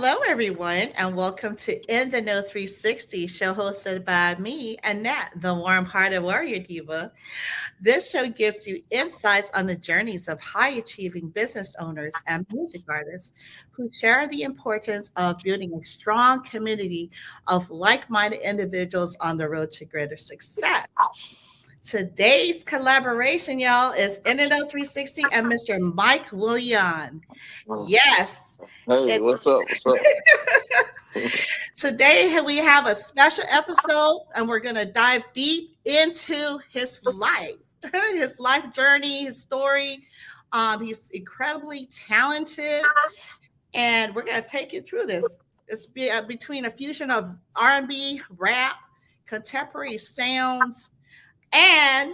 Hello, everyone, and welcome to InTHEknow360, show hosted by me, Annette, the warm-hearted warrior diva. This show gives you insights on the journeys of high-achieving business owners and music artists who share the importance of building a strong community of like-minded individuals on the road to greater success. Today's collaboration, y'all, is InTHEknow360 and Mr. Mike Willion. Yes. Hey, It, what's up? What's up? Today we have a special episode and we're going to dive deep into his life, his life journey, his story. He's incredibly talented and we're going to take you through this. It's between a fusion of R&B, rap, contemporary sounds, and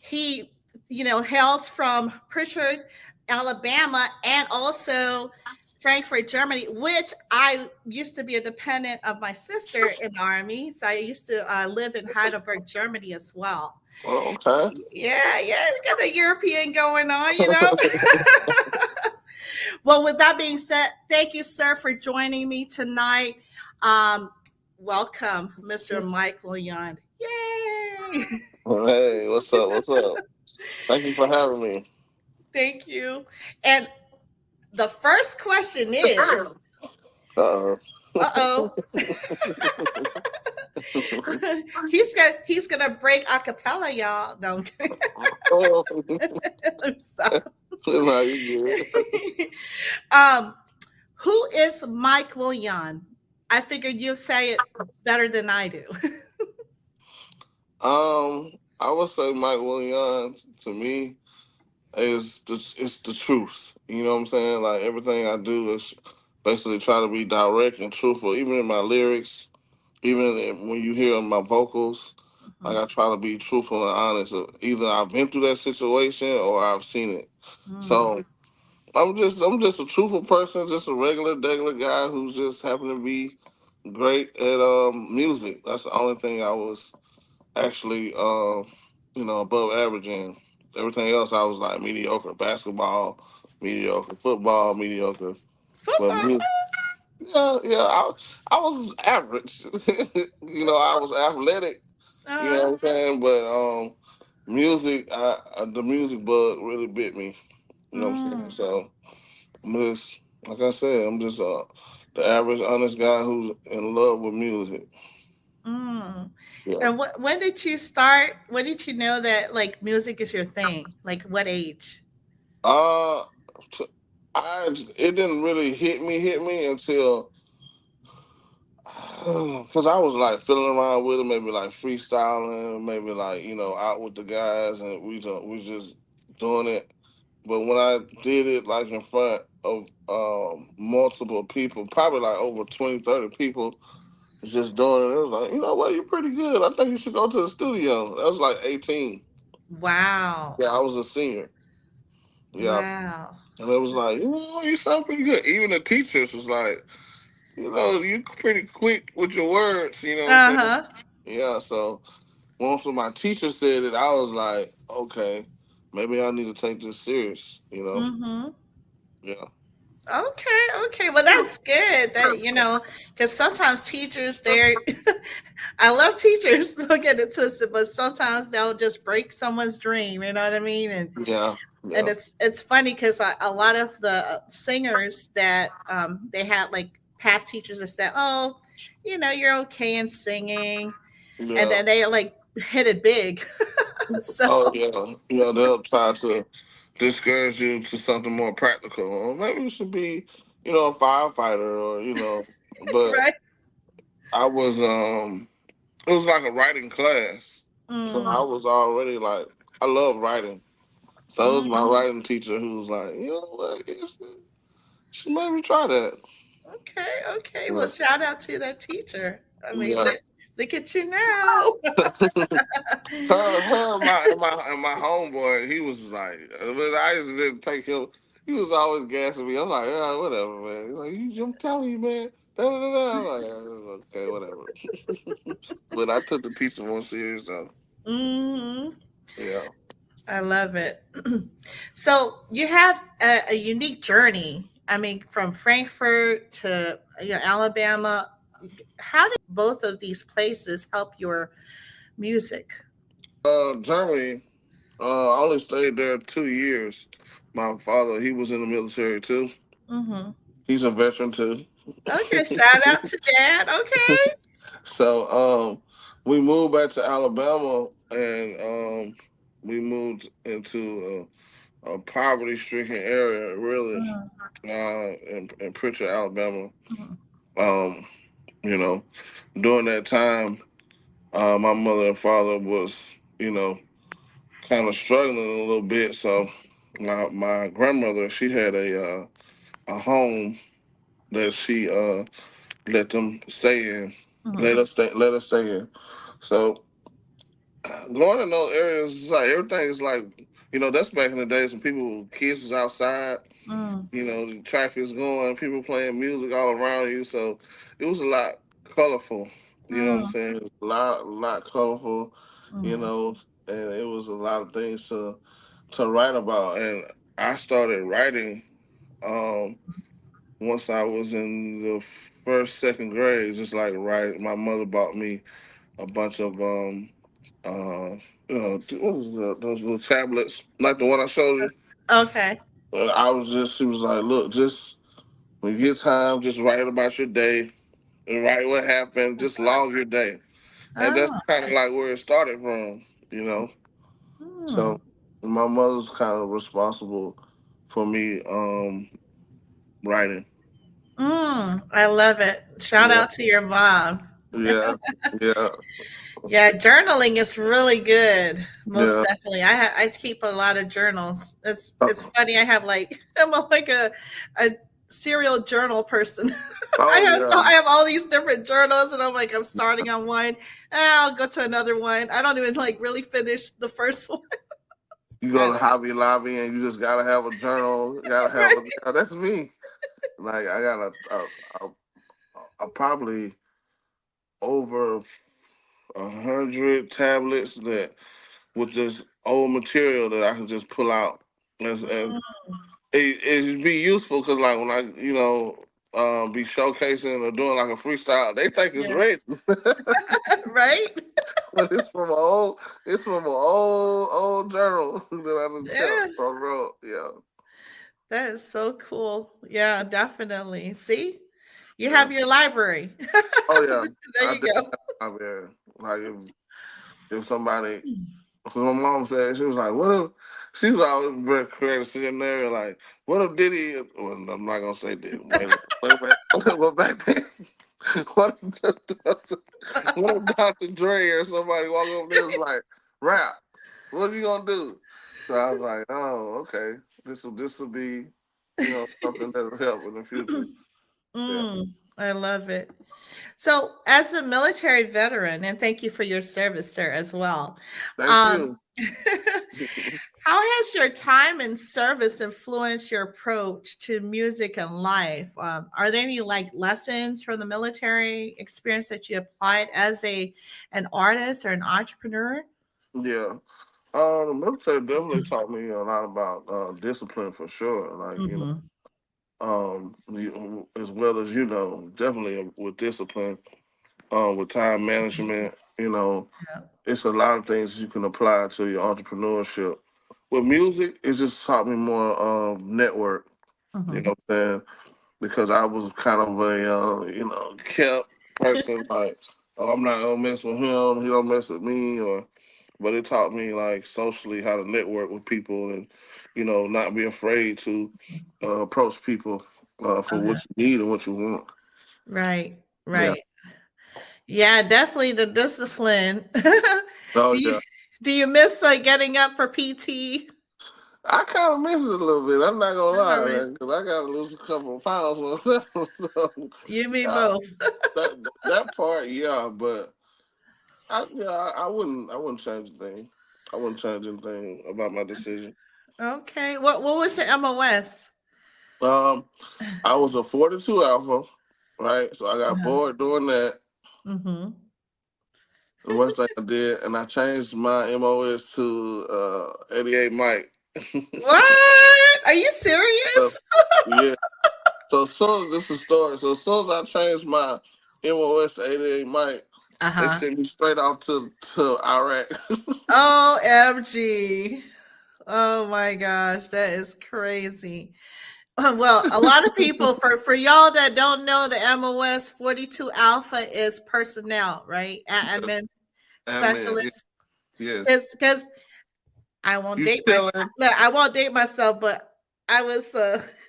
he, hails from Prichard, Alabama, and also Frankfurt, Germany, which I used to be a dependent of my sister in the army. So I used to live in Heidelberg, Germany as well. Oh, okay. Yeah, we got the European going on. Well, with that being said, thank you, sir, for joining me tonight. Welcome, Mr. Mike Willion. Yay! Hey, what's up? What's up? Thank you for having me. Thank you. And the first question is, Uh-oh. he's gonna break a cappella, y'all. No, I'm kidding. Oh, I'm sorry. no, you good. Who is Mike Willion? I figured you'd say it better than I do. I would say Mike Willion to me is it's the truth. You know what I'm saying? Like everything I do is basically try to be direct and truthful, even in my lyrics, when you hear my vocals. Like I try to be truthful and honest. Either I've been through that situation or I've seen it. So I'm just a truthful person, just a regular guy who's just happened to be great at music. That's the only thing I was actually above average in. Everything else I was like mediocre. Basketball, mediocre. Football, mediocre. But Football. I was average. I was athletic. You know what I'm saying? But the music bug really bit me. You know what I'm saying? So I'm just, like I said, I'm just the average, honest guy who's in love with music. Yeah. And when did you start? When did you know that like music is your thing? Like what age? Uh, it didn't really hit me until because I was like fiddling around with it, maybe like freestyling, maybe like out with the guys, and we just doing it. But when I did it like in front of multiple people, probably like over 20, 30 people, just doing it, it was like, you know what, you're pretty good. I think you should go to the studio. That was like 18. Wow. Yeah, I was a senior. Yeah. Wow. And it was like, you sound pretty good. Even the teachers was like, you pretty quick with your words, you know what I'm saying? Yeah, so once my teacher said it, I was like, okay, maybe I need to take this serious, Yeah. Okay. Well, that's good. That because sometimes teachers, I love teachers. Don't get it twisted, but sometimes they'll just break someone's dream. You know what I mean? And Yeah. and it's funny because a lot of the singers that they had like past teachers that said, "Oh, you're okay in singing," and then they like hit it big. So they'll try to discourage you to something more practical. Or maybe you should be, a firefighter or. But right. I was it was like a writing class. So I was already like, I love writing. So it was my writing teacher who was like, you know what, you should maybe try that. Okay. Well, shout out to that teacher. I mean, Yeah. look at you now. my homeboy, he was like, I didn't take him. He was always gassing me. I'm like, yeah, whatever, man. He's like, I'm telling you, man. Da, da, da, da. I'm like, okay, whatever. But I took the teacher more serious, though. Yeah. I love it. So you have a unique journey I mean, from Frankfurt to Alabama, how did both of these places help your music? Germany. I only stayed there 2 years. My father, he was in the military too. Hmm. He's a veteran too. Okay, shout out to Dad. Okay. So we moved back to Alabama, and we moved into a poverty-stricken area, really, in Prichard, Alabama. Mm-hmm. Um, you know, during that time, my mother and father was, you know, kind of struggling a little bit. So my grandmother, she had a home that she let them stay in, Mm-hmm. let us stay in. So going in those areas, it's like everything is like, that's back in the days when kids was outside. Mm. The traffic is going, people playing music all around you. So it was a lot colorful. You know what I'm Mm. saying? It was a lot colorful. You Mm. know, and it was a lot of things to write about. And I started writing um, once I was in the first, second grade. Just like writing, my mother bought me a bunch of what was those little tablets, like the one I showed you. Okay. And she was like, look, just when you get time, just write about your day and write what happened. Just log your day. And that's Oh. kind of like where it started from, you know. Mm. So my mother's kind of responsible for me writing. I love it. Shout Yeah, out to your mom. yeah, yeah, Yeah, journaling is really good. Most yeah. definitely. I keep a lot of journals. It's Oh, funny. I have like like a serial journal person. oh yeah. I have all these different journals, and I'm starting on one. I'll go to another one. I don't even like really finish the first one. You go to Hobby Lobby and you just gotta have a journal. Gotta have Right. a. That's me. Like I got a probably over 100 tablets that with this old material that I can just pull out, and it be useful because like when I be showcasing or doing like a freestyle, they think it's Yeah. rich, Right. but it's from an old journal that I done Yeah. kept from road. Yeah, That is so cool. Yeah, definitely. See, you yeah. have your library. Oh yeah, There I you did. go. I mean, like if somebody, because my mom said she was like, what if she was always very creative sitting there like, what if Diddy? Well, I'm not gonna say Diddy. Wait back. Well, back then, what if Dr. Dre or somebody walk over there and was like, rap? What are you gonna do? So I was like, oh, okay. This will be, something that'll help in the future. Yeah. I love it. So, as a military veteran, and thank you for your service, sir, as well. Thank Um, you. how has your time in service influenced your approach to music and life? Are there any like lessons from the military experience that you applied as an artist or an entrepreneur? Yeah. The military definitely taught me a lot about discipline for sure. Like, Mm-hmm. as well as definitely with discipline, with time management. Yeah. It's a lot of things you can apply to your entrepreneurship. With music, it just taught me more network. You Mm-hmm. know what I'm saying? Because I was kind of a kept person. Like, oh, I'm not gonna mess with him. He don't mess with me, or but it taught me like socially how to network with people and not be afraid to approach people for Okay. what you need and what you want. Right. Yeah. Right. Yeah, definitely the discipline. Oh do you yeah. do you miss like getting up for PT? I kind of miss it a little bit. I'm not gonna I lie, mean, man, because I gotta lose a couple of pounds myself. So you me uh, both. that part, yeah. But I wouldn't change a thing. I wouldn't change anything about my decision. Okay. What was your MOS? Um, I was a 42 alpha, right? So I got Uh-huh. bored doing that. Mm-hmm. The worst thing I did, and I changed my MOS to 88 Mike. What? Are you Uh, serious? yeah, So as soon as this is a story, so as soon as I changed my MOS to 88 Mike, they Uh-huh. sent me straight out to Iraq. OMG. Oh my gosh, that is crazy. Well, a lot of people for y'all that don't know, the MOS 42 Alpha is personnel, right? Yes. Admin Amen. specialist. Yes. Because I won't You date myself. chilling? Look, I won't date myself, but I was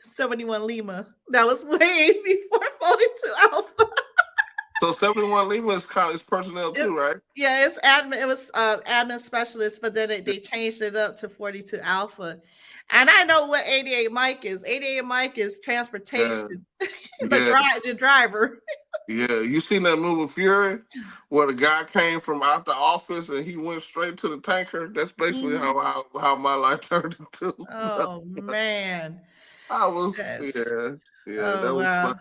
71 Lima. That was way before 42 Alpha. So 71 Lima is college personnel It, too, right? yeah, it's admin. It was admin specialist, but then they changed it up to 42 Alpha. And I know what 88 Mike is. 88 Mike is Yeah. transportation, Yeah. the driver. Yeah. You seen that movie Fury, where the guy came from out the office and he went straight to the tanker? That's basically Mhm. how my life turned into. Oh man, I was yes. that Oh was wow. fun.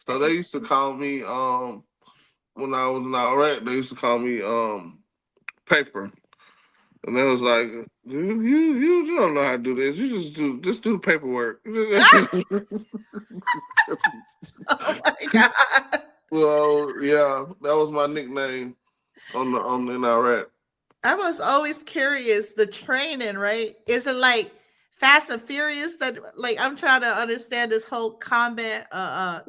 So they used to call me when I was in Iraq, they used to call me paper. And they was like, you don't know how to do this. You just do the paperwork. Oh my god. Well, yeah, that was my nickname on in Iraq. I was always curious. The training, right? Is it like Fast and Furious? That like I'm trying to understand this whole combat.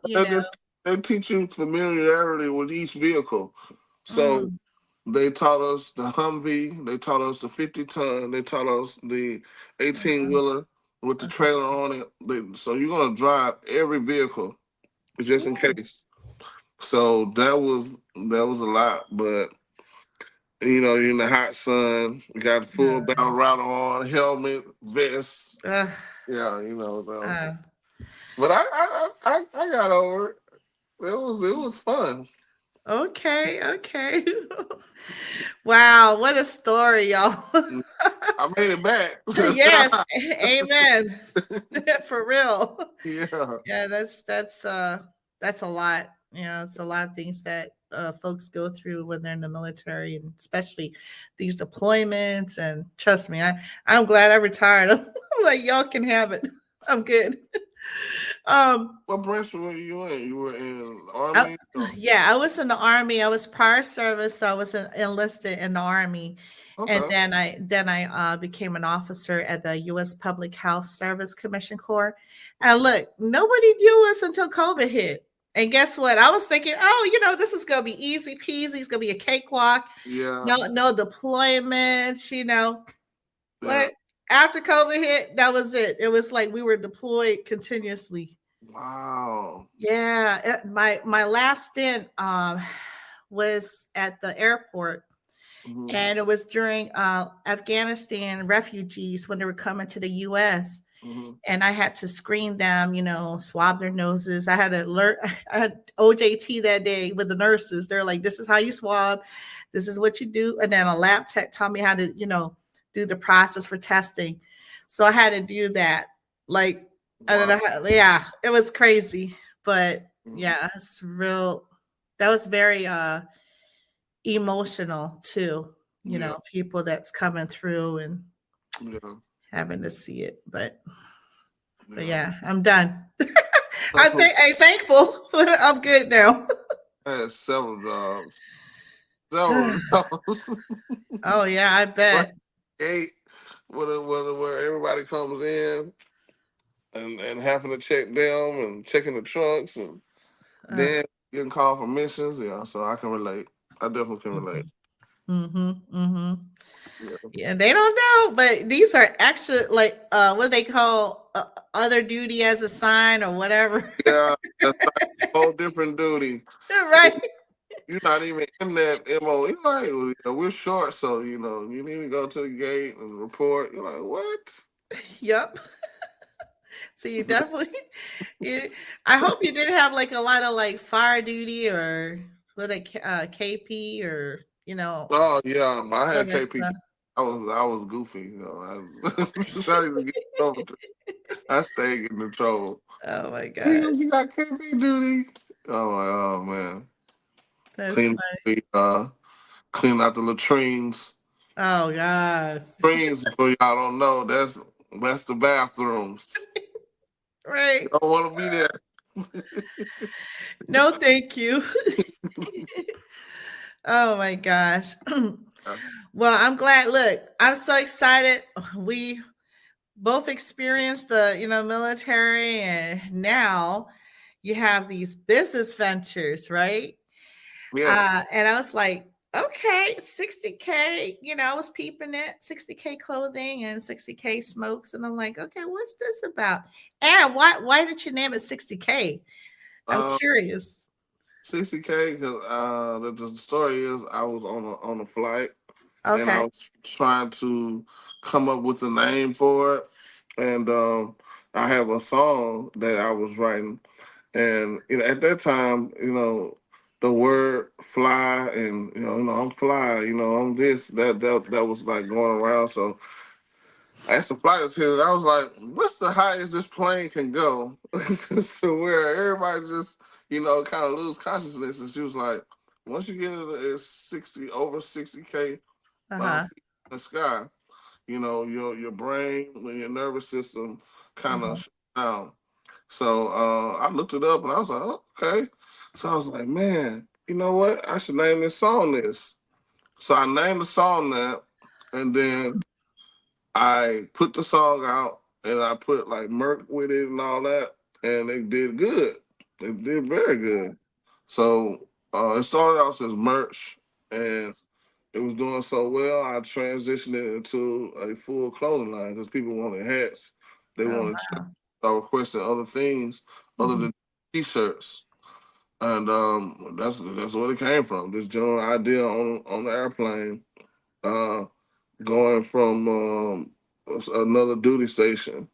They just they teach you familiarity with each vehicle. So Mm, they taught us the Humvee, they taught us the 50-ton, they taught us the 18 uh-huh, wheeler with the uh-huh. trailer on it. So you're gonna drive every vehicle just in Ooh, case. So that was a lot, but you're in the hot sun, you got the full no. battle route on, helmet, vest. Uh, Yeah, so. uh, But I got over it. It was fun. okay, okay. Wow, what a story, y'all. I made it back. Yes, amen. For real. Yeah. Yeah, that's a lot. You know, it's a lot of things that folks go through when they're in the military, and especially these deployments. And trust me, I'm glad I retired. I'm like, y'all can have it. I'm good. Um, What branch were you in? You were in I, Army? Or? yeah, I was in the army. I was prior service, so I was enlisted in the army, and Okay. then I became an officer at the U.S. Public Health Service Commission Corps. And look, nobody knew us until COVID hit. And guess what? I was thinking, oh, this is gonna be easy peasy. It's gonna be a cakewalk. Yeah. No deployments. Yeah. What after COVID hit, that was it. It was like we were deployed continuously. Wow. Yeah, my last stint was at the airport, Hmm. and it was during Afghanistan refugees when they were coming to the U.S. Hmm. And I had to screen them, swab their noses. I had to learn. I had OJT that day with the nurses. They're like, "This is how you swab. This is what you do." And then a lab tech taught me how to, do the process for testing. So I had to do that. Like, I don't Wow. know how, yeah, it was crazy. But Hmm. yeah, it's real. That was very emotional too. Yeah. People that's coming through and Yeah. having to see it. But Yeah. yeah, I'm done. That's what I'm thankful, but I'm good now. I had several jobs. Several jobs. Oh yeah, I Right. bet. Gate where everybody comes in and having to check them and checking the trucks and Uh, then getting called for missions. Yeah, so I can relate. I definitely can relate. mm-hmm, mm-hmm. Yeah. Yeah, they don't know, but these are actually like what they call other duty as a sign or whatever. Yeah, that's like a whole different duty. Right? You're not even in that MO. You're like, well, we're short, so you need to go to the gate and report. You're like, what? Yep. So you definitely. You, I hope you didn't have like a lot of like fire duty or what a KP or Oh yeah, I all had that KP. stuff. I was goofy. I not even get in trouble. I stayed getting in trouble. Oh my god, You got KP duty. Oh man, that's clean funny. the clean out the latrines. Oh gosh. Latrines, for y'all don't know, that's the bathrooms. Right. I don't want to be there. No, thank you. Oh my gosh. Well, I'm glad. Look, I'm so excited. We both experienced the, military, and now you have these business ventures, right? Yes. And I was like, okay, 60K, I was peeping at 60K clothing and 60K smokes. And I'm like, okay, what's this about? And why did you name it 60K? I'm Um, curious. 60K because the story is I was on a flight and I Okay. was trying to come up with a name for it, and I have a song that I was writing, and at that time, the word fly and I'm fly, I'm this that was like going around. So I asked the flight attendant, I was like, what's the highest this plane can go to where everybody just, kind of lose consciousness? And she was like, once you get it at 60, over 60K Uh-huh. feet in the sky, your brain and your nervous system kind of Uh-huh. shut down. So I looked it up and I was like, oh, okay. So I was like, man, you know what? I should name this song this. So I named the song that, and then I put the song out and I put like Merc with it and all that, and they did good. They did very good. So it started out as merch, and it was doing so well. I transitioned it into a full clothing line because people wanted hats. They Oh, wanted wow. start requesting other things other Mhm. than t-shirts, and that's where it came from. This general idea on the airplane. Uh, Going from another duty station.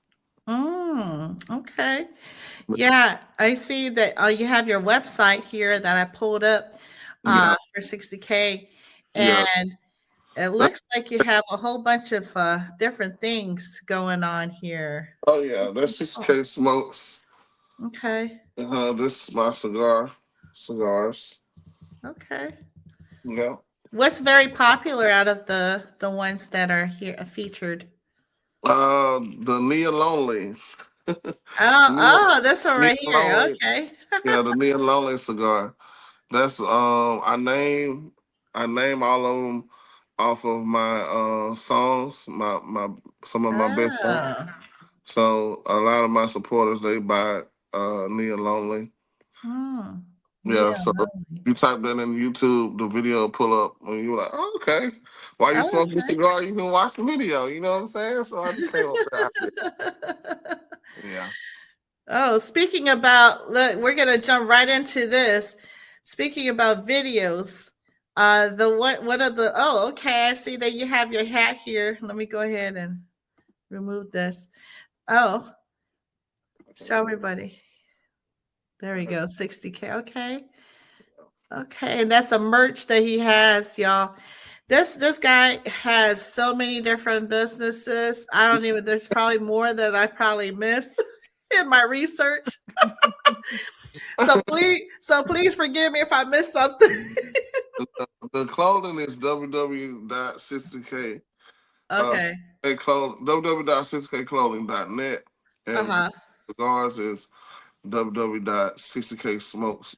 Okay. Yeah, I see that you have your website here that I pulled up Yeah, for 60K, yeah. and it That, looks like you have a whole bunch of different things going on here. oh yeah, that's Oh, 6K smokes. okay. This is my cigars. Okay. Yeah. What's very popular out of the ones that are here featured? The Neon Lonely. Oh, Neon, oh, this one Neon right here. Lonely. Okay. Yeah, the Neon Lonely cigar. That's I name all of them off of my songs, my some of my best songs. Oh. So a lot of my supporters they buy Neon Lonely. Hmm. Yeah, Yeah. so you type that in YouTube, the video will pull up, and you're like, oh, okay. While you smoking a Okay. cigar, you can watch the video. You know what I'm saying? So I just came up with that idea. Yeah. Oh, speaking about, look, we're gonna jump right into this. Speaking about videos, the what are the? Oh, okay. I see that you have your hat here. Let me go ahead and remove this. Oh, show everybody. There we go. 60K. Okay. Okay, and that's a merch that he has, y'all. This guy has so many different businesses. I don't even. There's probably more that I probably missed in my research. So please forgive me if I missed something. The clothing is www.60k. Okay. www.60kclothing.net, Uh and huh. cigars is www.60ksmokes.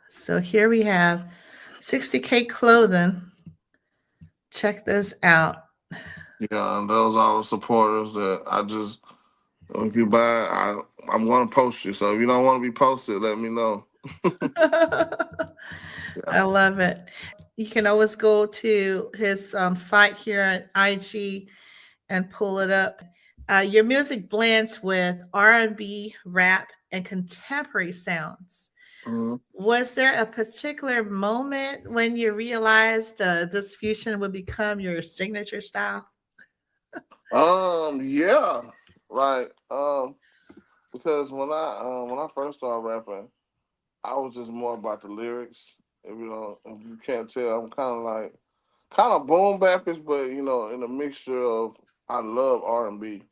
So here we have 60K clothing. Check this out. Yeah, and those are the supporters that I just. If you buy, I'm going to post you. So if you don't want to be posted, let me know. Yeah. I love it. You can always go to his site here at IG and pull it up. Your music blends with R&B, rap, and contemporary sounds. Mhm. Was there a particular moment when you realized this fusion would become your signature style? Yeah, right. Because when I first started rapping, I was just more about the lyrics. If you can't tell, I'm kind of boom bapish, but in a mixture of I love R&B.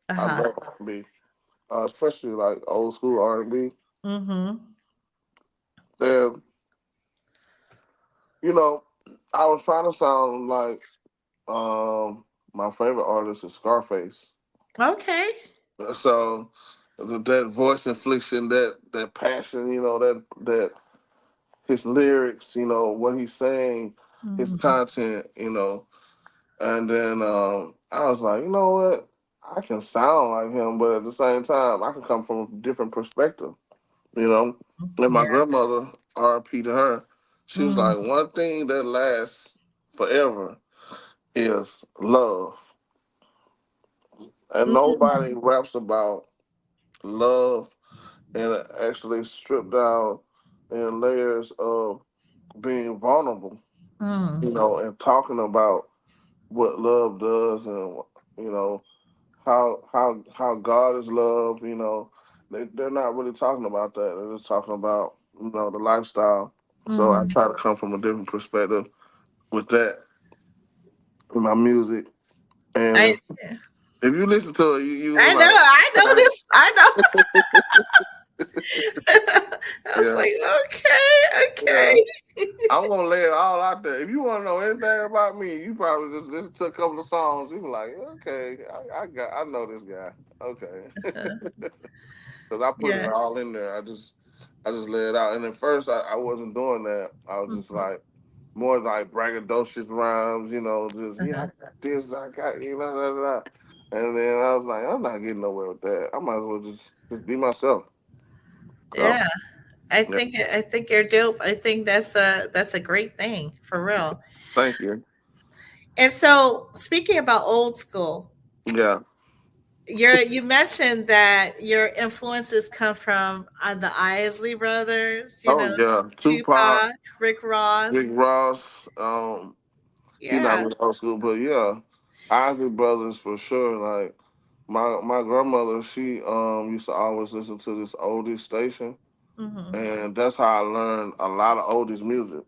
Uh I huh. love R&B, especially like old school R&B. Mm-hmm. And you know, I was trying to sound like my favorite artist is Scarface. Okay. So that voice inflection, that passion, that his lyrics, what he's saying, his Mhm. content, and then I was like, you know what, I can sound like him, but at the same time, I can come from a different perspective, you know. And my Yeah. grandmother, R.P. to her, she was Mm. like, one thing that lasts forever is love, and Mm. nobody raps about love and actually stripped down in layers of being vulnerable, Mm. and talking about what love does, and how God is love. They're not really talking about that. They're just talking about the lifestyle. So I Mm. try to come from a different perspective with that in my music. And I if you listen to it, you was I know. like, I know okay, this. I know. I was yeah, like, okay, yeah. okay. I'm gonna lay it all out there. If you want to know anything about me, you probably just listen to a couple of songs. You be like, okay, I know this guy. Okay, because I put it Yeah. all in there. I just lay it out. And at first, I wasn't doing that. I was just Mhm. like more like braggadocious rhymes. Just yeah, Uh-huh. I got this, I got blah, blah, blah. And then I was like, I'm not getting nowhere with that. I might as well just be myself. So Yeah. I yeah, think I think you're dope. I think that's a great thing for real. thank you. And so, speaking about old school, Yeah. you mentioned that your influences come from the Isley brothers, Oh yeah, Tupac. Tupac, Rick Ross. Rick Ross, he not Yeah. really old school, but yeah, Isley Brothers for sure. Like my grandmother, she used to always listen to this oldies station, Hmm. and that's how I learned a lot of oldies music.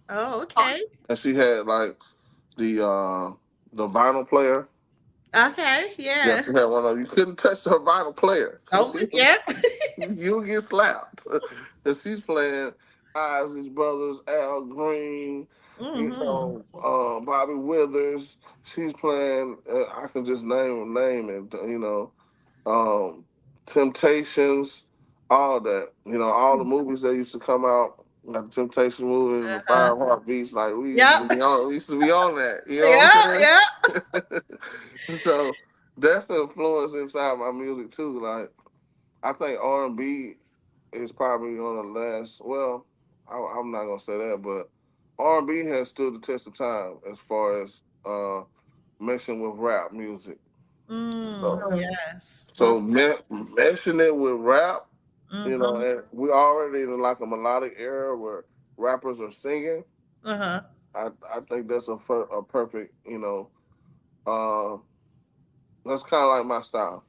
Oh, okay. And she had like the vinyl player. Okay. Yeah, Yeah. she had one of you couldn't touch her vinyl player because Oh, yeah. you'll get slapped. And she's playing Isley's Brothers, Al Green, Hmm. Bobby Withers. She's playing. I can just name it. Um, Temptations, all that. All the movies that used to come out, like the Temptation movies, the Uh-huh. Five Heartbeats. Like we used to Yep. be on. We used to be on that. You know Yeah. what Yeah. I'm saying? So that's the influence inside my music too. Like I think R&B is probably on the last. Well, I'm not gonna say that, but R&B has stood the test of time as far as mixing with rap music. Mm, So, yes. so Most. mixing it with rap, Mm-hmm. and we already in like a melodic era where rappers are singing. Uh-huh. I think that's a perfect, uh, that's kind of like my style.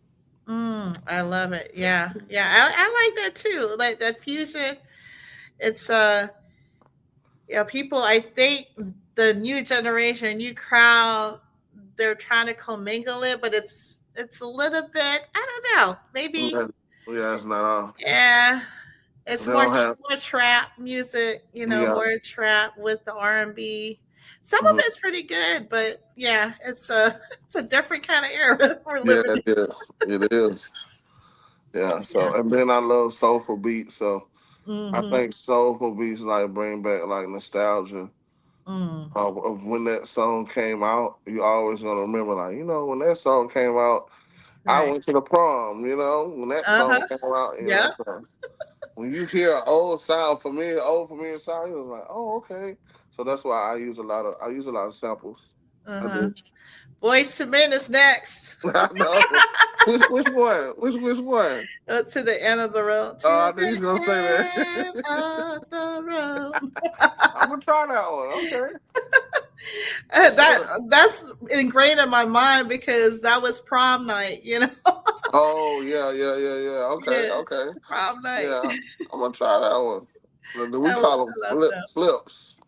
I love it. Yeah. Yeah. I like that too. Like that fusion. It's yeah, people, I think the new generation, new crowd, they're trying to commingle it, but it's a little bit, I don't know, maybe, Yeah, yeah, it's not all. yeah, They it's don't have. more trap music, Yeah. more trap with the R&B. Some of Mhm. it's pretty good, but yeah, it's a it's a different kind of era we're Yeah, living it is. It is. Yeah. in. Yeah. So, and then I love soulful beats. So I Mm-hmm. think soulful beats like bring back like nostalgia Mm. of when that song came out. You always gonna remember, like, when that song came out, I Right. went to the prom. When that song Uh-huh. came out, Yeah. so when you hear an old sound familiar, old familiar sound, you're like, oh, okay. So that's why I use a lot of samples. I Uh-huh. do. Boys to Men is next. I know. Which one? Which one? To the end of the road. Oh, I To knew you was gonna say the end that. of the road. I'm gonna try that one. Okay. That's ingrained in my mind because that was prom night. Oh yeah, yeah, yeah, yeah. Okay, Yeah, okay. prom night. Yeah, I'm gonna try that one. We I call them love them. flips.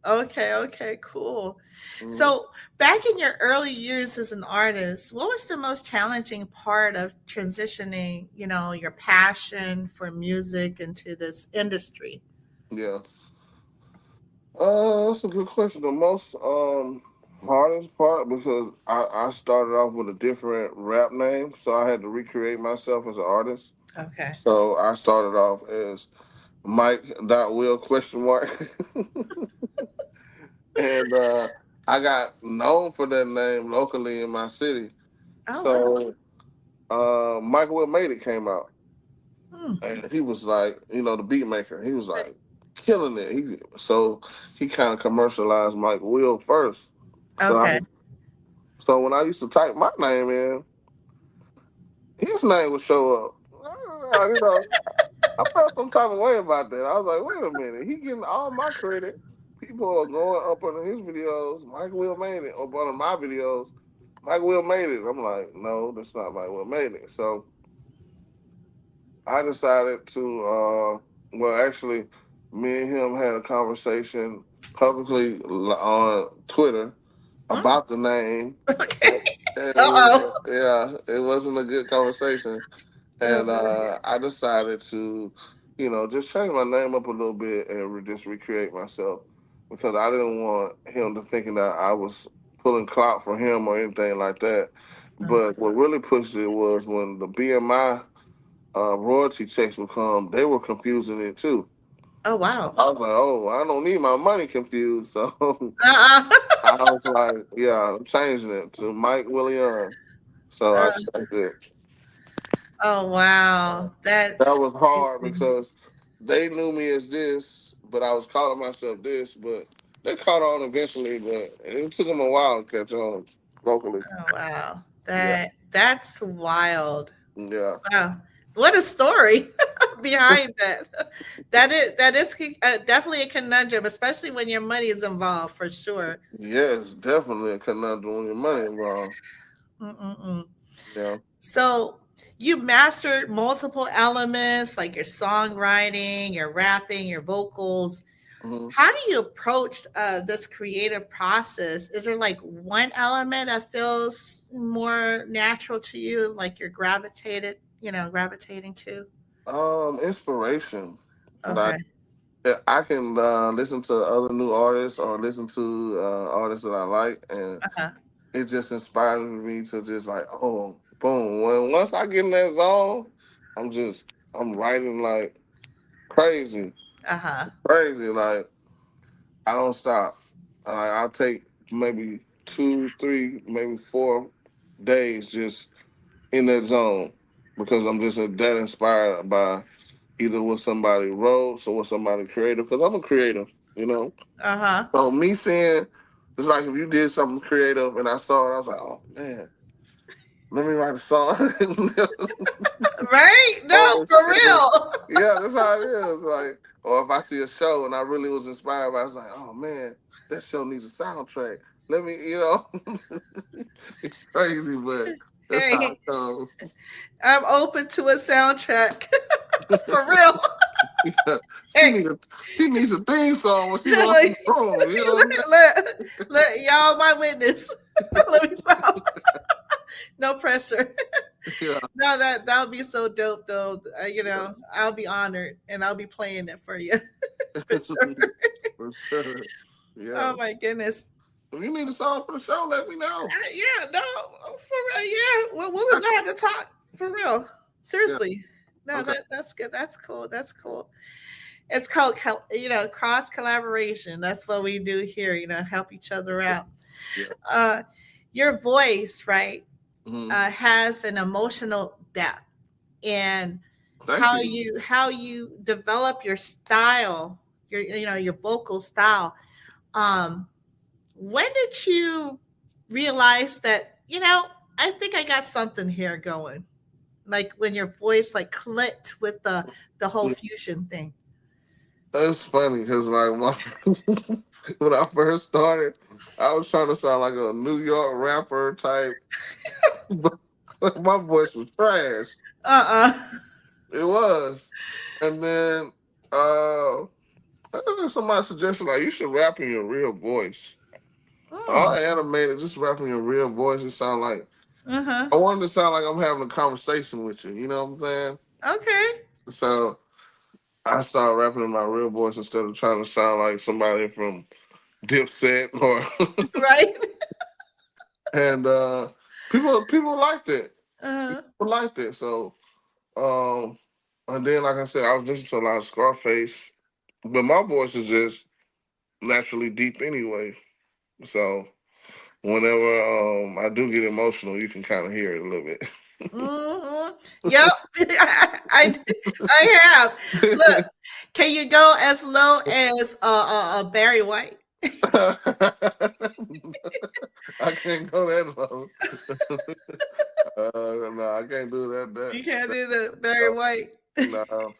Okay, okay, cool. Hmm. So, back in your early years as an artist, what was the most challenging part of transitioning, your passion for music into this industry? Yeah. That's a good question. The most Hardest part because I started off with a different rap name, so I had to recreate myself as an artist. Okay. So I started off as Mike.Will question mark. And I got known for that name locally in my city. Oh wow. So Mike Will Made It came out. Hmm. And he was like, the beat maker. He was like killing it. So he kind of commercialized Mike Will first. So Okay. so when I used to type my name in, his name would show up. I felt some type of way about that. I was like, wait a minute, he getting all my credit. People are going up under his videos. Mike Will Made It. Up under my videos, Mike Will Made It. I'm like, no, that's not Mike Will Made It. So I decided to, well, actually, me and him had a conversation publicly on Twitter Hmm. about the name. Okay. And Uh-oh. yeah, it wasn't a good conversation. Oh And boy. I decided to, just change my name up a little bit and just recreate myself because I didn't want him to thinking that I was pulling clout for him or anything like that. But what really pushed it was when the BMI royalty checks would come, they were confusing it too. Oh wow. I was like, oh, I don't need my money confused. So Uh-uh. I was like, yeah, I'm changing it to Mike Willion. So I Uh, changed it. oh wow. That That's was hard crazy. because they knew me as this, but I was calling myself this. But they caught on eventually, but it took them a while to catch on locally. Oh wow. Yeah, That's wild. yeah, Wow. What a story behind that. That is definitely a conundrum, especially when your money is involved for sure. yes, definitely a conundrum when your money involved. Mm-mm-mm. Yeah. So you mastered multiple elements like your songwriting, your rapping, your vocals. Hmm. How do you approach this creative process? Is there like one element that feels more natural to you, like you're gravitating to? Inspiration. Like Okay. I can listen to other new artists or listen to artists that I like, and Uh-huh. it just inspires me to just like, oh, boom. Once I get in that zone, I'm writing like crazy, Uh-huh. crazy. Like I don't stop. I'll take maybe 2, 3, maybe 4 days just in that zone because I'm just that inspired by either what somebody wrote or what somebody created. Because I'm a creative, you know. Uh-huh. So me seeing it's like if you did something creative and I saw it, I was like, oh man, let me write a song. Right? No, Oh, for real. yeah, that's how it is. Like, or if I see a show and I really was inspired by it, I was like, oh man, that show needs a soundtrack. Let me, it's crazy, but that's how Hey, it goes. I'm open to a soundtrack. For real. Yeah. She Hey, need a she needs a theme song when she walks in like, the room. You know what y'all my witness. Let me stop. No pressure. I'm saying? No, that would be so dope though. I'll be honored and I'll be playing it for you for Yeah, sure. for sure. Yeah. Oh my goodness. If you need a song for the show, let me know. Yeah, no, for real. Yeah, well, we'll have to talk for real. Yeah. Seriously. No, Okay. that's good. That's cool. That's cool. It's called cross collaboration. That's what we do here. Help each other out. Yeah. Uh, your voice, right, Hmm. has an emotional depth, and Thank you. how you develop your style, your vocal style. Um, when did you realize that I think I got something here going? Like when your voice like clicked with the whole fusion thing. It's funny because like when I first started, I was trying to sound like a New York rapper type, but my voice was trash. Uh-uh. It was, and then uh, I think somebody suggested like you should rap in your real voice. Mm. All animated, just rap in your real voice. It sound like Uh-huh. I wanted to sound like I'm having a conversation with you. You know what I'm saying? Okay. So I started rapping in my real voice instead of trying to sound like somebody from, Dipset or Right? and people liked it. Uh, People liked it. So and then like I said, I was listening to a lot of Scarface, but my voice is just naturally deep anyway. So whenever I do get emotional, you can kind of hear it a little bit. hmm Yep, I have. Look, can you go as low as Barry White? I can't go that low. No, I can't do that. You can't do the Barry No, White no.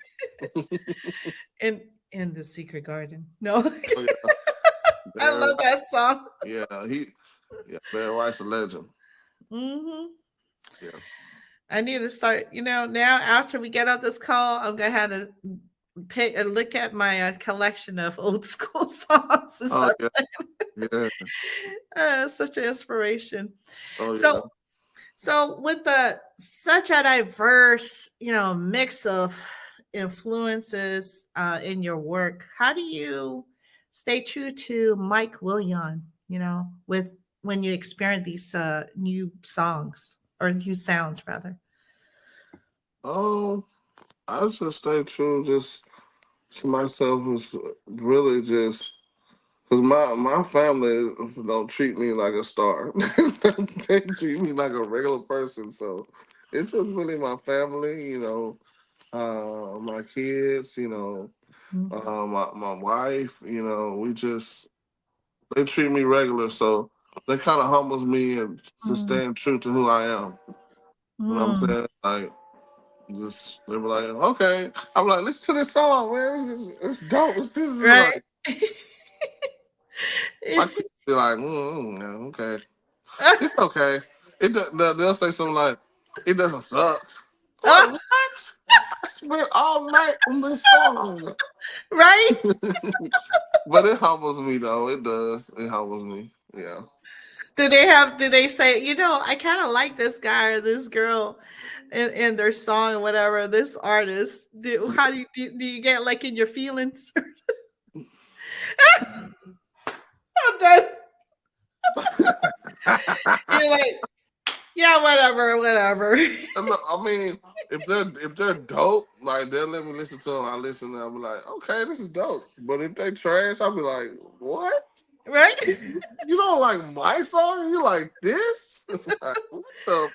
in the Secret Garden. No, Oh yeah, I Barry love White. that song. Yeah, Barry White's a legend. hmm Yeah. I need to start. Now after we get off this call, I'm gonna have to pick and look at my collection of old school songs and Oh start. yeah, yeah. Such an inspiration. Oh yeah. So, with the such a diverse, mix of influences in your work, how do you stay true to Mike Willion? With when you experience these new songs or new sounds, rather. Um, I just stay true just to myself. Was really just because my family don't treat me like a star. They treat me like a regular person. So it's just really my family. My kids. Mm, My wife. We just they treat me regular. So that kind of humbles me and to mm, staying true to who I am. You know what I'm mm. saying? Like. Just they were like, okay. I'm like, listen to this song, man. It's dope. This is Right. like my kids be like, yeah, okay, it's okay. They'll say something like, it doesn't suck. I'm like, Oh, what? I spent all night on this song, right. but it humbles me though. It does. It humbles me. Yeah. Do they say, I kind of like this guy or this girl in their song or whatever, this artist? How do you get like in your feelings? I'm done. You're like, yeah, whatever, whatever. I mean, if they're dope, like they'll let me listen to them. I listen and I'll be like, okay, this is dope. But if they trash, I'll be like, what? Right? You don't like my song? You like this? Like, what the?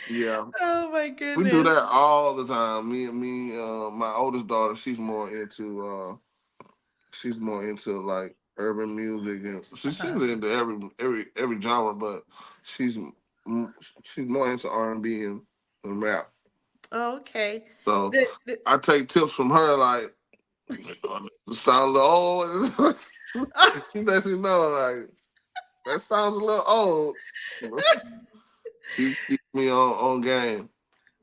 Yeah, Oh my we do goodness. that all the time. Me, my oldest daughter, she's more into like urban music, and she's Uh, into every genre, but she's she's more into R&B and rap. okay. So The, the, I take tips from her, like sound a little old. She lets me know like that sounds a little old. She keeps me on game.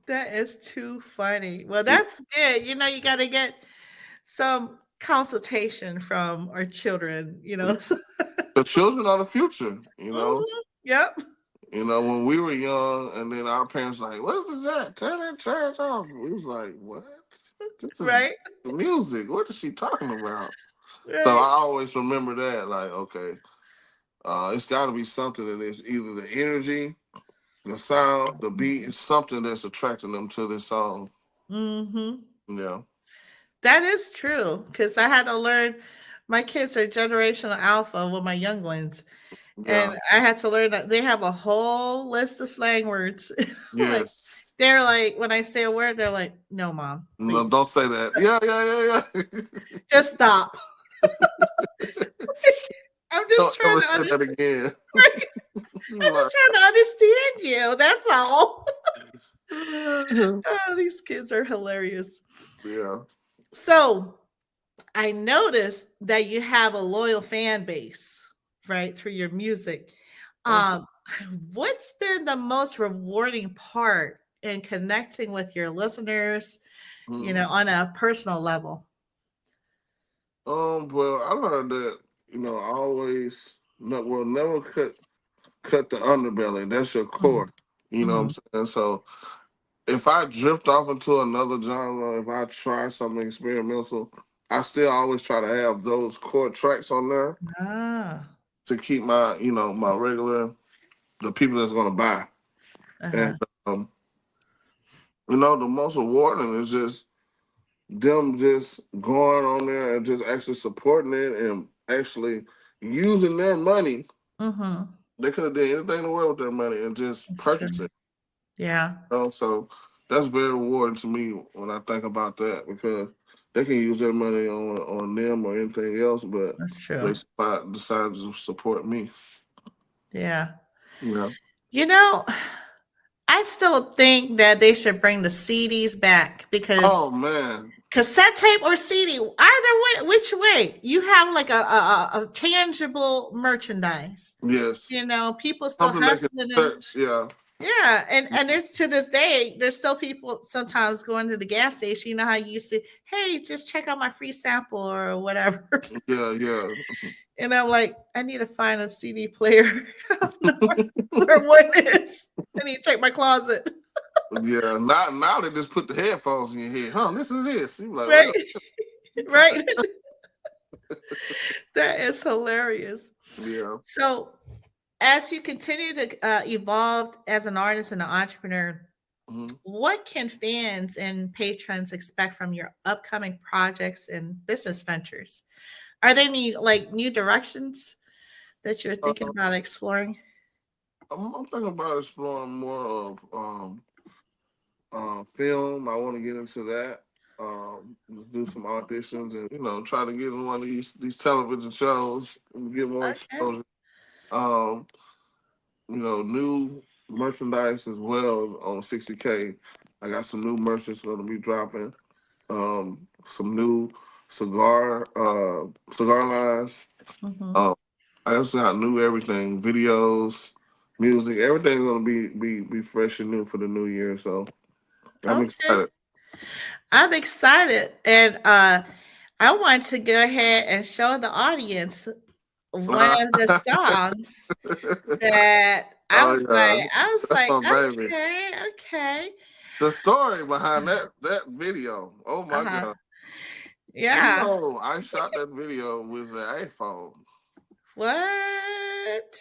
that is too funny. Well, Yeah. that's good. You got to get some consultation from our children. The children are the future, you know. Mhm. Yep. When we were young, and then our parents like, "What is that? Turn that trash off." We was like, "What? This is Right. the music. What is she talking about?" So Right. I always remember that. Like, okay, it's got to be something in this. Either the energy, the sound, the beat is something that's attracting them to this song. hmm Yeah, That is true because I had to learn. My kids are generational alpha with my young ones, yeah, and I had to learn that they have a whole list of slang words. Like yes. they're like, when I say a word, they're like, "No, mom, No, please, don't say that. Yeah, yeah, yeah, yeah. just stop." I'm just Don't trying ever to say that understand. again. I'm Like, just trying to understand you. That's all. Oh, these kids are hilarious. yeah. So I noticed that you have a loyal fan base, right, through your music. Okay. Um, what's been the most rewarding part in connecting with your listeners, Mhm. on a personal level? Well, I learned that always never cut the underbelly. That's your Mm, core. You know mm, what I'm saying? So if I drift off into another genre, if I try something experimental, I still always try to have those core tracks on there Ah. to keep my, my regular, the people that's gonna buy. Uh-huh. And the most rewarding is just them just going on there and just actually supporting it and actually using their money. Mm-hmm. They could have done anything in the world with their money and just That's true. purchase it. Yeah. So that's very rewarding to me when I think about that, because they can use their money on them or anything else, but That's true. they decide to support me. Yeah. Yeah. You know, I still think that they should bring the CDs back because Oh man. cassette tape or CD, either way, which way, you have like a tangible merchandise. Yes. People still Something they can hustling and touch. Yeah. yeah, and there's to this day, there's still people sometimes going to the gas station. You know how you used to, hey, just check out my free sample or whatever. Yeah. Yeah. And I'm like, I need to find a CD player. I don't know where one is. I need to check my closet. Yeah. Now they just put the headphones in your head. Huh? Listen to this. You like, Right, wait right. That is hilarious. Yeah. So, as you continue to evolve as an artist and an entrepreneur, Mm-hmm. what can fans and patrons expect from your upcoming projects and business ventures? Are there any new directions that you're thinking about exploring? I'm thinking about exploring more of film. I want to get into that. Do some auditions and try to get in one of these television shows and get more Okay. exposure. Um, new merchandise as well on 60K. I got some new merch that's going to be dropping. Some new cigar lines. Mm-hmm. Um, I also got new everything, videos, music. Everything's gonna be fresh and new for the new year. So I'm Okay. excited. I'm excited. And I want to go ahead and show the audience one of the songs that I Oh was like, yeah, that's my baby. okay, okay. The story behind that video. Oh my Uh-huh. god! Yeah. I shot that video with the iPhone. What?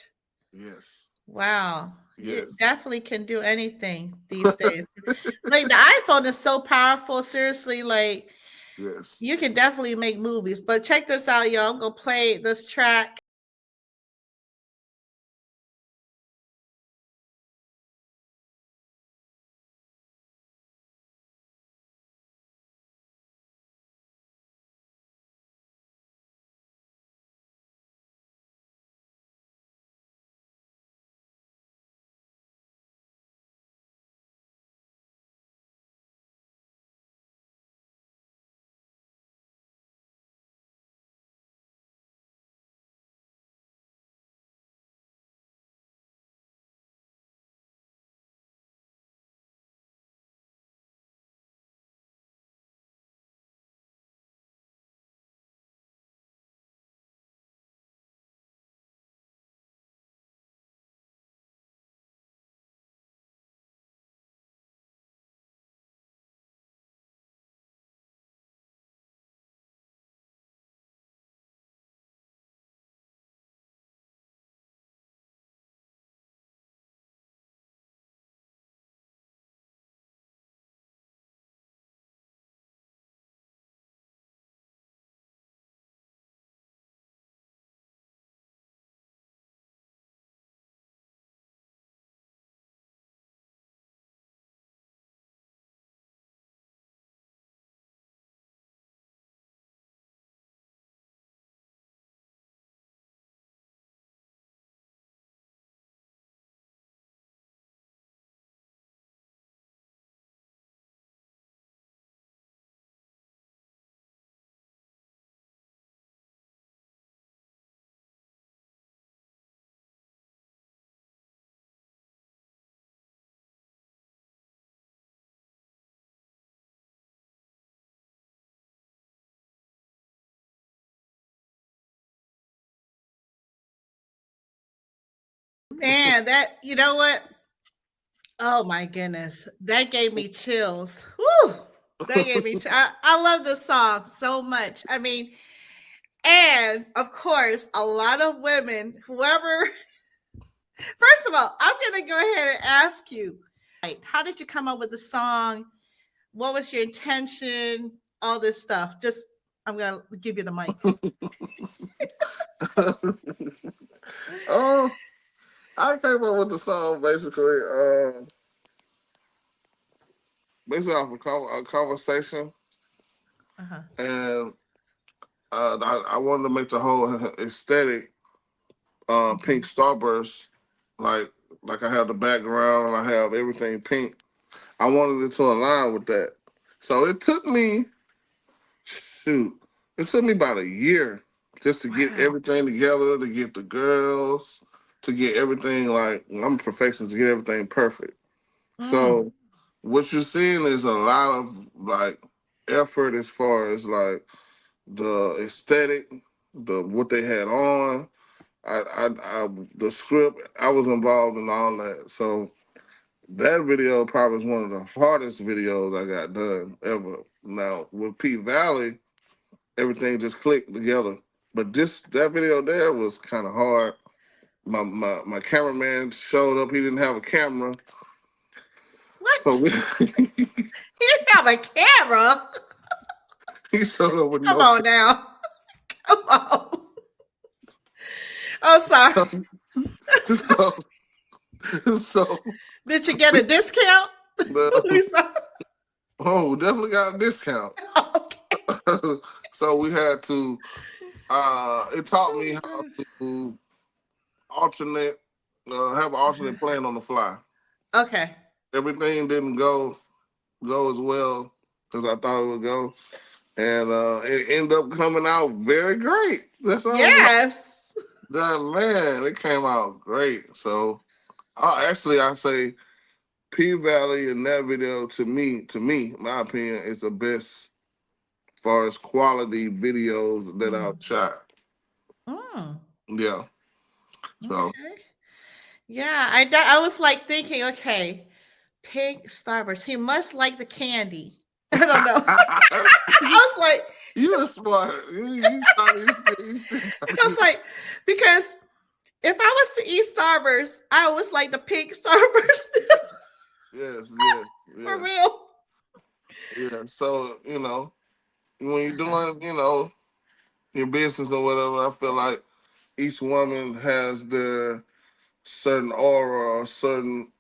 Yes, Wow. You yes, definitely can do anything these days. Like the iPhone is so powerful. Seriously, yes. you can definitely make movies. But check this out, y'all. I'm gonna play this track. Man, that you know what? Oh my goodness, that gave me chills. Whew. That gave me. I love this song so much. I mean, and of course, a lot of women, whoever. First of all, I'm going to go ahead and ask you, how did you come up with the song? What was your intention? All this stuff. Just, I'm going to give you the mic. Oh, I came up with the song basically off a conversation, and I wanted to make the whole aesthetic pink starburst, like I have the background, I have everything pink. I wanted it to align with that. So it took me about a year just to get everything together, to get the girls, to get everything, like, I'm a perfectionist, to get everything perfect. So what you're seeing is a lot of like effort as far as like the aesthetic, what they had on, the script. I was involved in all that. So that video probably is one of the hardest videos I got done ever. Now with P Valley, everything just clicked together. But that video there was kind of hard. My cameraman showed up. He didn't have a camera. What? So he didn't have a camera? He showed up with Come on now. Come on. Oh, sorry. So did you get a discount? Oh, definitely got a discount. Okay. So we had to. It taught me how to alternate, have an alternate plan on the fly. Okay. Everything didn't go as well as I thought it would go, and it ended up coming out very great. That's all. Yes. Man, it came out great. So, I say P Valley in that video, to me, my opinion, is the best as far as quality videos that I've shot. Yeah. So. Okay. Yeah, I was like thinking, okay, pink Starburst. He must like the candy. I don't know. I was like, you're smart. I was like, because if I was to eat Starburst, I always like the pink Starburst. Yes. For real. Yeah. So, when you're doing, your business or whatever, I feel like each woman has their certain aura or certain,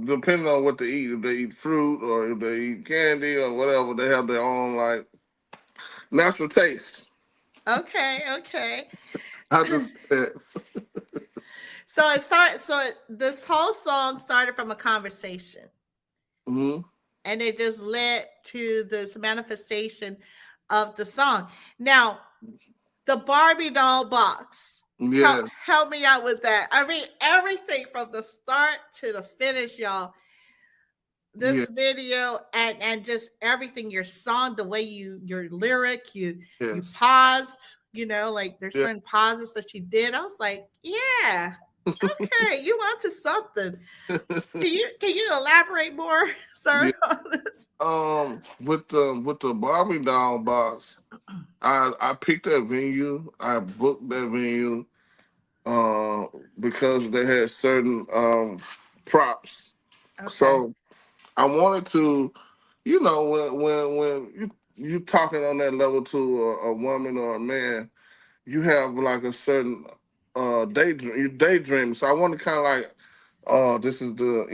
depending on what they eat. If they eat fruit or if they eat candy or whatever, they have their own like natural taste. Okay. I just said. So this whole song started from a conversation. Mm-hmm. And it just led to this manifestation of the song. Now, the Barbie doll box. Yeah. Help me out with that. I mean, everything from the start to the finish, y'all. This video and just everything, your song, the way your lyric, you paused, like there's certain pauses that you did. I was like, yeah, okay, you onto something. Can you elaborate more, sir, on this? With the Barbie doll box, I picked that venue. I booked that venue because they had certain props. Okay. So I wanted to, when you talking on that level to a woman or a man, you have like a certain daydream. So I want to kind of like, this is the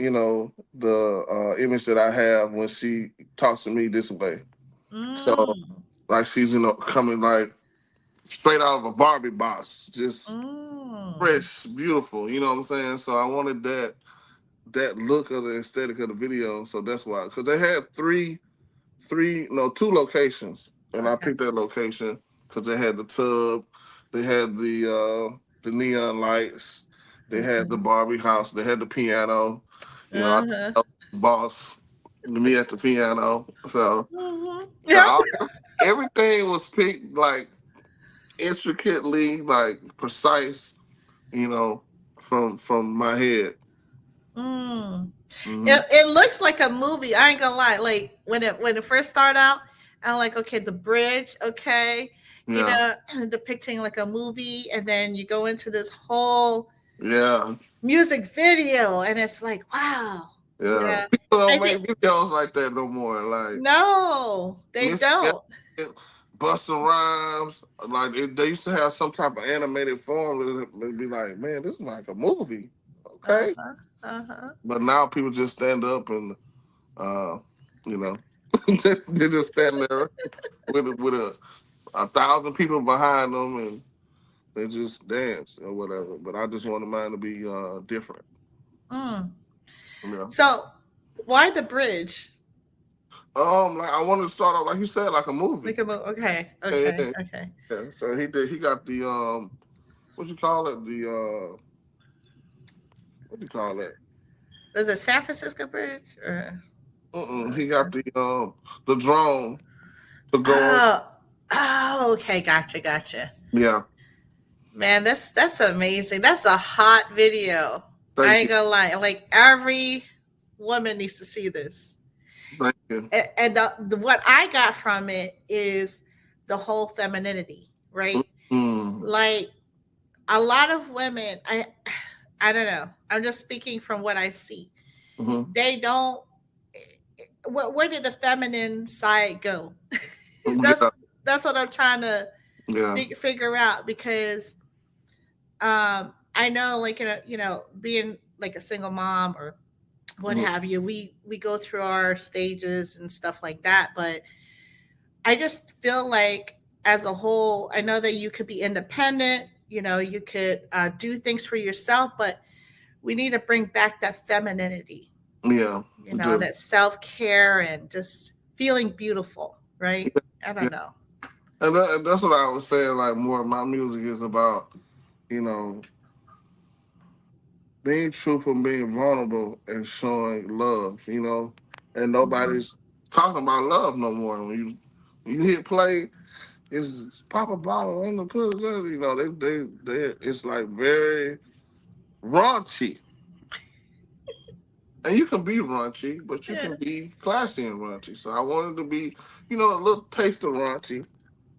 image that I have when she talks to me this way. So like she's coming like straight out of a Barbie box, just fresh, beautiful. You know what I'm saying? So I wanted that look of the aesthetic of the video. So that's why, because they had two locations, and I picked that location because they had the tub, they had the neon lights, they had the Barbie house, they had the piano. I boss me at the piano. So, everything was picked like intricately, like precise, from my head. It looks like a movie. I ain't gonna lie. Like when it first started out, I'm like, okay, the bridge, okay, Yeah. depicting like a movie, and then you go into this whole Yeah. music video, and it's like, wow, Yeah. yeah. People I don't make think videos like that no more. Like no, they Missy don't. Elliott, Busta Rhymes, like they used to have some type of animated form. It'd be like, man, this is like a movie. Uh Okay. huh. Uh huh. But now people just stand up and you know they just stand there with a thousand people behind them and they just dance or whatever. But I just wanted mine to be different. Mm. Yeah. So, why the bridge? Like I wanted to start off like you said, like a movie. Like a okay, Yeah, okay, yeah, okay. yeah. So he got the what you call it? The what do you call it? Is it San Francisco Bridge or? He got the drone to go on. Oh, oh, okay, gotcha. Yeah. Man, that's amazing. That's a hot video. I Thank ain't you. gonna lie. Like every woman needs to see this. Thank you. And what I got from it is the whole femininity, right? Mm-hmm. Like a lot of women, I don't know. I'm just speaking from what I see. Mm-hmm. They don't. Where did the feminine side go? that's Yeah. that's what I'm trying to Yeah. figure out because I know like being like a single mom or what Mm-hmm. have you, we go through our stages and stuff like that, but I just feel like as a whole, I know that you could be independent, you could do things for yourself, but we need to bring back that femininity, Yeah. that self-care and just feeling beautiful, right? I Yeah. don't know. And that's what I was saying. Like more of my music is about, being truthful, being vulnerable, and showing love. And Mhm. nobody's talking about love no more. When you hit play, it's pop a bottle in the pussy. They it's like very raunchy. And you can be raunchy, but you Yeah. can be classy and raunchy. So I wanted to be, a little taste of raunchy,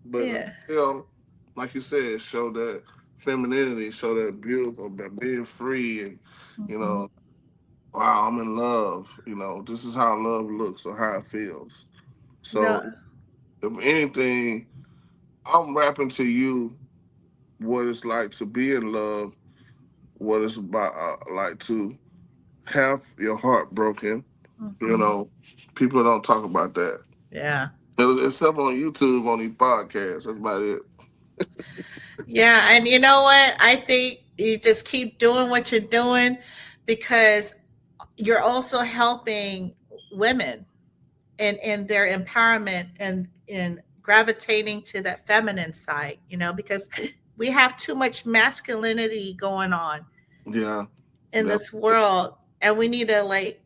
but Yeah. still, like you said, show that femininity, show that beautiful, that being free, and Mhm. wow, I'm in love. This is how love looks or how it feels. So, No. if anything, I'm rapping to you what it's like to be in love, what it's about, like to have your heart broken. You Mhm. know, people don't talk about that. Yeah. Except on YouTube, on these podcasts. That's about it. Yeah, and you know what? I think you just keep doing what you're doing because you're also helping women and their empowerment and in gravitating to that feminine side, because we have too much masculinity going on Yeah. in Yeah. this world and we need to like,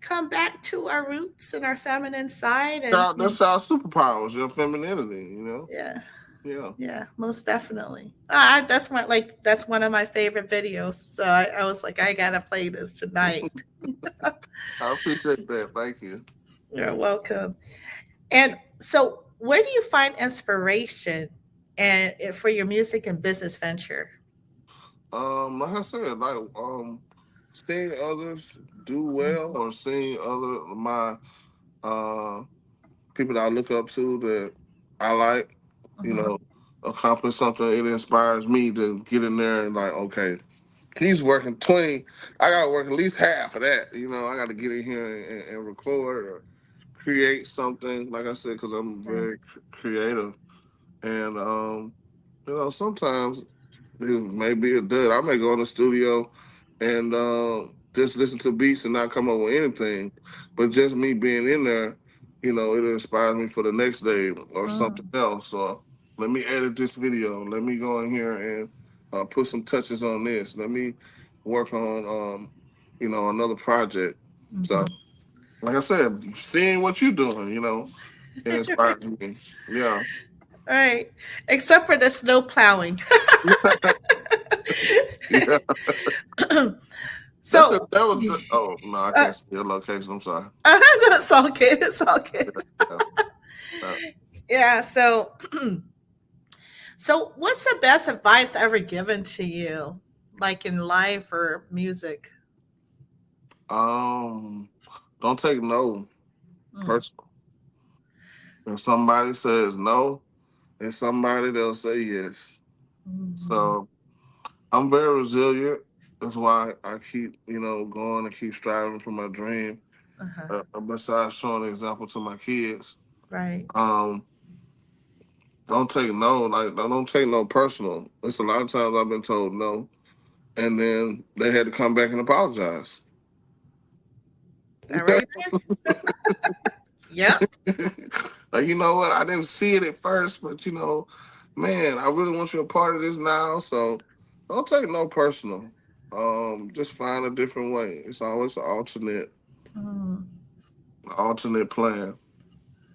come back to our roots and our feminine side and That's our superpowers, your femininity. yeah. Yeah. Yeah, most definitely. That's one of my favorite videos. So I was like, I gotta play this tonight. I appreciate that. Thank you. You're welcome. And so, where do you find inspiration and for your music and business venture? Like I said, like seeing others do well or seeing other my uh people that I look up to that I like, you Mhm. know, accomplish something, it inspires me to get in there and like, okay, he's working 20, I gotta work at least half of that. I gotta get in here and record or create something, like I said, because I'm Yeah. very creative. And sometimes it may be a dud. I may go in the studio and just listen to beats and not come up with anything. But just me being in there, it inspires me for the next day or something Mm. else. Or let me edit this video. Let me go in here and put some touches on this. Let me work on another project. So Mhm. like I said, seeing what you're doing, it inspires me. Yeah. All right. Except for the snow plowing. Yeah. So that was the, oh no, I uh, can't see your location. I'm sorry. that's all good. It's all good. Yeah, yeah. Yeah. So, so what's the best advice ever given to you, like in life or music? Um, don't take no Mm, personal. If somebody says no, and somebody they'll say yes. mhm, So I'm very resilient. That's why I keep, going and keep striving for my dream. uh-huh, Besides showing an example to my kids, right. um, don't take no, like don't take no personal. It's a lot of times I've been told no, and then they had to come back and apologize. That right there. Yep. Like, you know what? I didn't see it at first, but man, I really want you a part of this now. So don't take no personal. Just find a different way. It's always an Mm, alternate plan.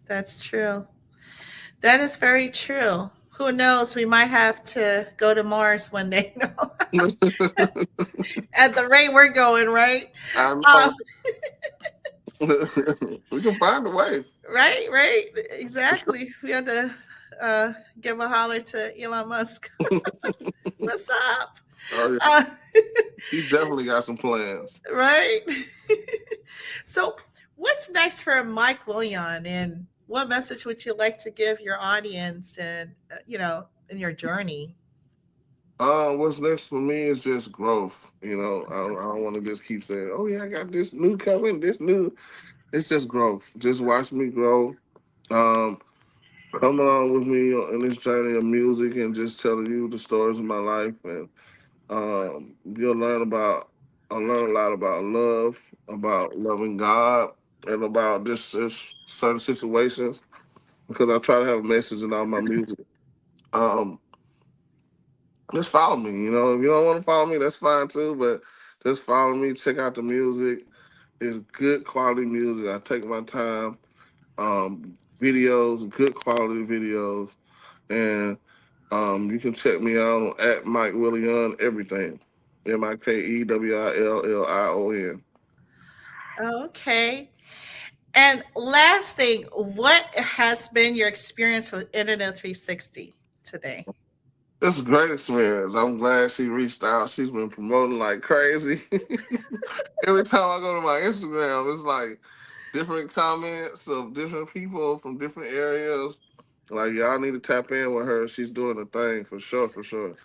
that's true. That is very true. Who knows? We might have to go to Mars one day. No, at the rate we're going, right? I Um, know. We can find a way. right, right, exactly. We have to give a holler to Elon Musk. What's up? Oh yeah, Uh, he definitely got some plans. right. So, what's next for Mike Willion, and what message would you like to give your audience, and in your journey? What's next for me is just growth. I don't want to just keep saying, "Oh yeah, I got this new coming, this new." It's just growth. Just watch me grow. Um, Come along with me in this journey of music and just telling you the stories of my life, and you'll I'll learn a lot about love, about loving God, and about this certain situations because I try to have a message in all my music. Um, just follow me. If you don't want to follow me, that's fine too. But just follow me. Check out the music. It's good quality music. I take my time. Videos, good quality videos, and you can check me out at Mike Willion everything. MikeWillion. Okay. And last thing, what has been your experience with Internet 360 today? It's a great experience. I'm glad she reached out. She's been promoting like crazy. Every time I go to my Instagram, it's like different comments of different people from different areas. Like y'all need to tap in with her. She's doing a thing for sure, for sure.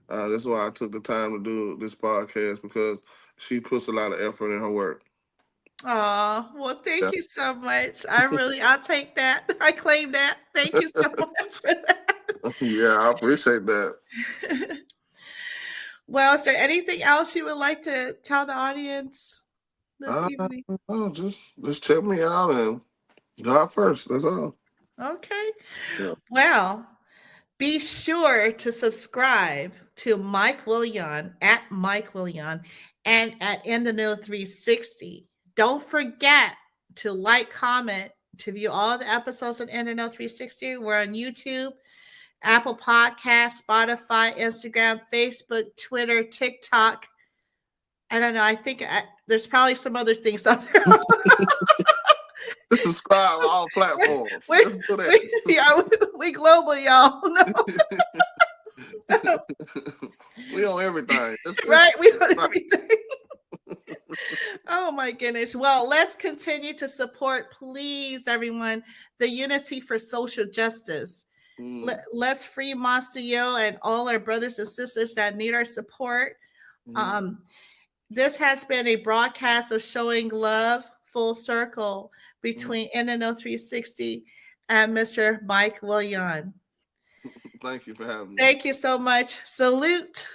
That's why I took the time to do this podcast because she puts a lot of effort in her work. Oh, well, thank Yeah, you so much. I'll take that. I claim that. Thank you so much for yeah, I appreciate that. that. Well, is there anything else you would like to tell the audience this Uh, evening? oh, just check me out and God first. That's all. Okay. Yeah. Well, be sure to subscribe to Mike Willion at Mike Willion and at InTHEknow360. Don't forget to like, comment, to view all the episodes of InTHEknow360. We're on YouTube, Apple Podcasts, Spotify, Instagram, Facebook, Twitter, TikTok. I don't know. I think there's probably some other things out there. Just subscribe to all platforms. we, Let's do yeah, we global, y'all. No. we on everything. Just Right? We want right. everything. Oh my goodness. Well, let's continue to support, please, everyone, the Unity for Social Justice. Mm, Let's free Monster Yo and all our brothers and sisters that need our support. mm. Um, this has been a broadcast of showing love full circle between NNO360 and Mr. Mike Willion. Thank you for having me. Thank you so much. Salute.